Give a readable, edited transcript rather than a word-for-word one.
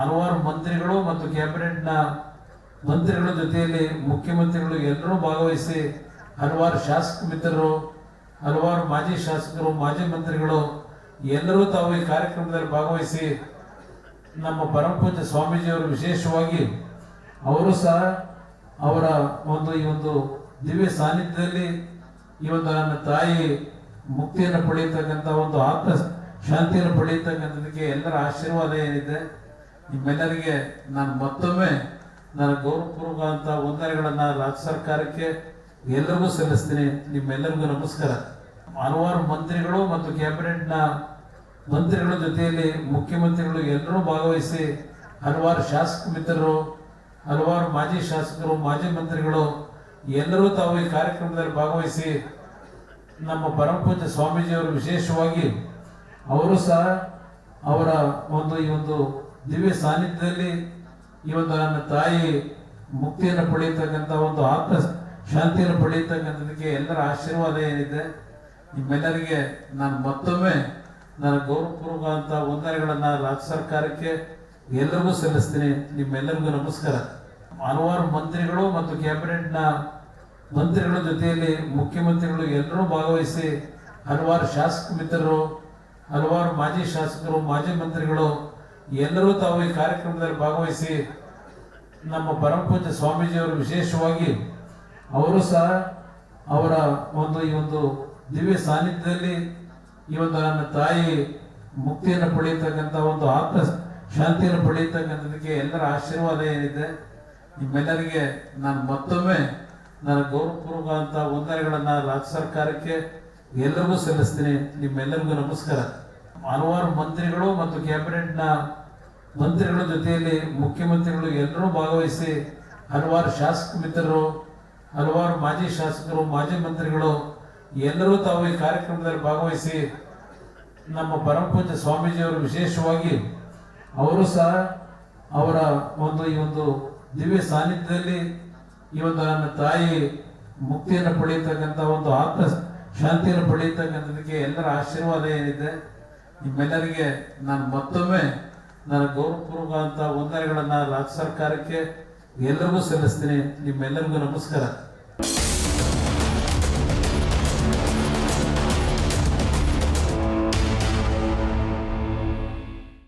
ಹಲವಾರು ಮಂತ್ರಿಗಳು ಮತ್ತು ಕ್ಯಾಬಿನೆಟ್ನ ಮಂತ್ರಿಗಳ ಜೊತೆಯಲ್ಲಿ ಮುಖ್ಯಮಂತ್ರಿಗಳು ಎಲ್ಲರೂ ಭಾಗವಹಿಸಿ ಹಲವಾರು ಶಾಸಕ ಮಿತ್ರರು, ಹಲವಾರು ಮಾಜಿ ಶಾಸಕರು, ಮಾಜಿ ಮಂತ್ರಿಗಳು ಎಲ್ಲರೂ ತಾವು ಈ ಕಾರ್ಯಕ್ರಮದಲ್ಲಿ ಭಾಗವಹಿಸಿ ನಮ್ಮ ಪರಮ ಪೂಜ್ಯ ಸ್ವಾಮೀಜಿಯವರು ವಿಶೇಷವಾಗಿ ಅವರು ಸಹ ಅವರ ಈ ಒಂದು ದಿವ್ಯ ಸಾನ್ನಿಧ್ಯದಲ್ಲಿ ಈ ಒಂದು ನನ್ನ ತಾಯಿ ಮುಕ್ತಿಯನ್ನು ಪಡೆಯತಕ್ಕಂಥ ಒಂದು ಆತ್ಮ ಶಾಂತಿಯನ್ನು ಪಡೆಯತಕ್ಕಂಥದಕ್ಕೆ ಎಲ್ಲರ ಆಶೀರ್ವಾದ ಏನಿದೆ, ನಿಮ್ಮೆಲ್ಲರಿಗೆ ನಾನು ಮತ್ತೊಮ್ಮೆ ನನ್ನ ಗೌರವಪೂರ್ವಕ ವಂದನೆಗಳನ್ನು ರಾಜ್ಯ ಸರ್ಕಾರಕ್ಕೆ ಎಲ್ಲರಿಗೂ ಸಲ್ಲಿಸ್ತೀನಿ. ನಿಮ್ಮೆಲ್ಲರಿಗೂ ನಮಸ್ಕಾರ. ಹಲವಾರು ಮಂತ್ರಿಗಳು ಮತ್ತು ಕ್ಯಾಬಿನೆಟ್ನ ಮಂತ್ರಿಗಳ ಜೊತೆಯಲ್ಲಿ ಮುಖ್ಯಮಂತ್ರಿಗಳು ಎಲ್ಲರೂ ಭಾಗವಹಿಸಿ ಹಲವಾರು ಶಾಸಕ ಮಿತ್ರರು, ಹಲವಾರು ಮಾಜಿ ಶಾಸಕರು, ಮಾಜಿ ಮಂತ್ರಿಗಳು ಎಲ್ಲರೂ ತಾವು ಈ ಕಾರ್ಯಕ್ರಮದಲ್ಲಿ ಭಾಗವಹಿಸಿ ನಮ್ಮ ಪರಮ ಪೂಜ್ಯ ಸ್ವಾಮೀಜಿಯವರು ವಿಶೇಷವಾಗಿ ಅವರು ಸಹ ಅವರ ಈ ಒಂದು ದಿವ್ಯ ಸಾನ್ನಿಧ್ಯದಲ್ಲಿ ಈ ಒಂದು ನನ್ನ ತಾಯಿ ಮುಕ್ತಿಯನ್ನು ಪಡೆಯತಕ್ಕಂಥ ಒಂದು ಆತ್ಮ ಶಾಂತಿಯನ್ನು ಪಡೆಯತಕ್ಕಂಥದಕ್ಕೆ ಎಲ್ಲರ ಆಶೀರ್ವಾದ ಏನಿದೆ, ನಿಮ್ಮೆಲ್ಲರಿಗೆ ನಾನು ಮತ್ತೊಮ್ಮೆ ನನ್ನ ಗೌರವಪೂರ್ವಕ ವಂದನೆಗಳನ್ನು ರಾಜ್ಯ ಸರ್ಕಾರಕ್ಕೆ ಎಲ್ಲರಿಗೂ ಸಲ್ಲಿಸ್ತೀನಿ. ನಿಮ್ಮೆಲ್ಲರಿಗೂ ನಮಸ್ಕಾರ. ಹಲವಾರು ಮಂತ್ರಿಗಳು ಮತ್ತು ಕ್ಯಾಬಿನೆಟ್ನ ಮಂತ್ರಿಗಳ ಜೊತೆಯಲ್ಲಿ ಮುಖ್ಯಮಂತ್ರಿಗಳು ಎಲ್ಲರೂ ಭಾಗವಹಿಸಿ ಹಲವಾರು ಶಾಸಕ ಮಿತ್ರರು, ಹಲವಾರು ಮಾಜಿ ಶಾಸಕರು, ಮಾಜಿ ಮಂತ್ರಿಗಳು ಎಲ್ಲರೂ ತಾವು ಈ ಕಾರ್ಯಕ್ರಮದಲ್ಲಿ ಭಾಗವಹಿಸಿ ನಮ್ಮ ಪರಮ ಪೂಜ್ಯ ಸ್ವಾಮೀಜಿಯವರು ವಿಶೇಷವಾಗಿ ಅವರು ಸಹ ಅವರ ಈ ಒಂದು ದಿವ್ಯ ಸಾನ್ನಿಧ್ಯದಲ್ಲಿ ಈ ಒಂದು ನನ್ನ ತಾಯಿ ಮುಕ್ತಿಯನ್ನು ಪಡೆಯತಕ್ಕಂಥ ಒಂದು ಆತ್ಮ ಶಾಂತಿಯನ್ನು ಪಡೆಯತಕ್ಕಂಥದಕ್ಕೆ ಎಲ್ಲರ ಆಶೀರ್ವಾದ ಏನಿದೆ, ನಿಮ್ಮೆಲ್ಲರಿಗೆ ನಾನು ಮತ್ತೊಮ್ಮೆ ನನ್ನ ಗೌರವಪೂರ್ವಕ ವಂದನೆಗಳನ್ನು ರಾಜ್ಯ ಸರ್ಕಾರಕ್ಕೆ ಎಲ್ಲರಿಗೂ ಸಲ್ಲಿಸ್ತೀನಿ. ನಿಮ್ಮೆಲ್ಲರಿಗೂ ನಮಸ್ಕಾರ. ಹಲವಾರು ಮಂತ್ರಿಗಳು ಮತ್ತು ಕ್ಯಾಬಿನೆಟ್ನ ಮಂತ್ರಿಗಳ ಜೊತೆಯಲ್ಲಿ ಮುಖ್ಯಮಂತ್ರಿಗಳು ಎಲ್ಲರೂ ಭಾಗವಹಿಸಿ ಹಲವಾರು ಶಾಸಕ ಮಿತ್ರರು, ಹಲವಾರು ಮಾಜಿ ಶಾಸಕರು, ಮಾಜಿ ಮಂತ್ರಿಗಳು ಎಲ್ಲರೂ ತಾವು ಈ ಕಾರ್ಯಕ್ರಮದಲ್ಲಿ ಭಾಗವಹಿಸಿ ನಮ್ಮ ಪರಮ ಪೂಜ್ಯ ಸ್ವಾಮೀಜಿಯವರು ವಿಶೇಷವಾಗಿ ಅವರು ಸಹ ಅವರ ಈ ಒಂದು ದಿವ್ಯ ಸಾನ್ನಿಧ್ಯದಲ್ಲಿ ಈ ಒಂದು ನನ್ನ ತಾಯಿ ಮುಕ್ತಿಯನ್ನು ಪಡೆಯತಕ್ಕಂಥ ಒಂದು ಆತ್ಮ ಶಾಂತಿಯನ್ನು ಪಡೆಯತಕ್ಕಂಥದಕ್ಕೆ ಎಲ್ಲರ ಆಶೀರ್ವಾದ ಏನಿದೆ, ನಿಮ್ಮೆಲ್ಲರಿಗೆ ನಾನು ಮತ್ತೊಮ್ಮೆ ನನ್ನ ಗೌರವಪೂರ್ವಕ ವಂದನೆಗಳನ್ನು ರಾಜ್ಯ ಸರ್ಕಾರಕ್ಕೆ ಎಲ್ಲರಿಗೂ ಸಲ್ಲಿಸ್ತೀನಿ. ನಿಮ್ಮೆಲ್ಲರಿಗೂ ನಮಸ್ಕಾರ.